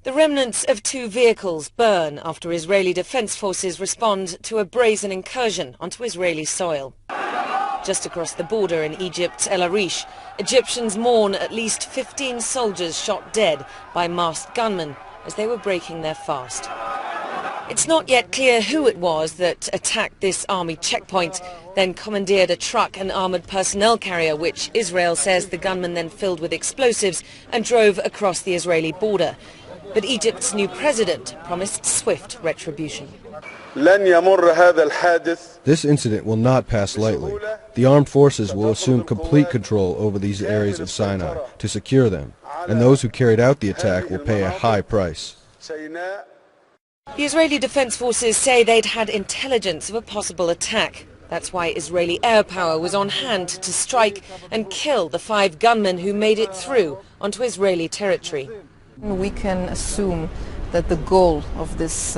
The remnants of 2 vehicles burn after Israeli defense forces respond to a brazen incursion onto Israeli soil. Just across the border in Egypt's El Arish, Egyptians mourn at least 15 soldiers shot dead by masked gunmen as they were breaking their fast. It's not yet clear who it was that attacked this army checkpoint, then commandeered a truck and armoured personnel carrier, which Israel says the gunmen then filled with explosives and drove across the Israeli border. But Egypt's new president promised swift retribution. This incident will not pass lightly. The armed forces will assume complete control over these areas of Sinai to secure them, and those who carried out the attack will pay a high price. The Israeli defense forces say they'd had intelligence of a possible attack. That's why Israeli air power was on hand to strike and kill the 5 gunmen who made it through onto Israeli territory. We can assume that the goal of this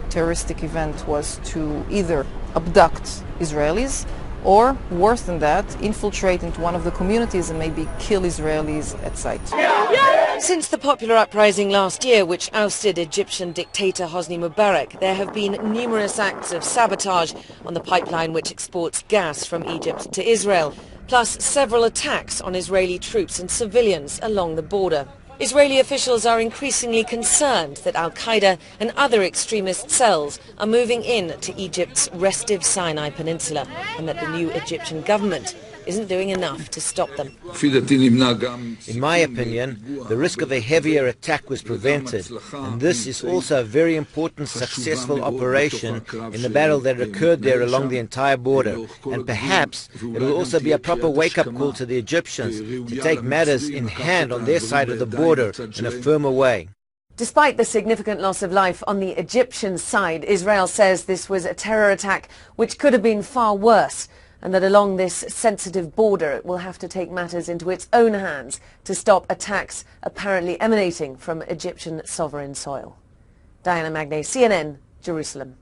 terroristic event was to either abduct Israelis or, worse than that, infiltrate into one of the communities and maybe kill Israelis at sight. Since the popular uprising last year, which ousted Egyptian dictator Hosni Mubarak, there have been numerous acts of sabotage on the pipeline which exports gas from Egypt to Israel, plus several attacks on Israeli troops and civilians along the border. Israeli officials are increasingly concerned that Al-Qaeda and other extremist cells are moving in to Egypt's restive Sinai Peninsula, and that the new Egyptian government isn't doing enough to stop them. In my opinion, the risk of a heavier attack was prevented, and this is also a very important successful operation in the battle that occurred there along the entire border, and perhaps it will also be a proper wake-up call to the Egyptians to take matters in hand on their side of the border in a firmer way. Despite the significant loss of life on the Egyptian side, Israel says this was a terror attack which could have been far worse, and that along this sensitive border it will have to take matters into its own hands to stop attacks apparently emanating from Egyptian sovereign soil. Diana Magnay, CNN, Jerusalem.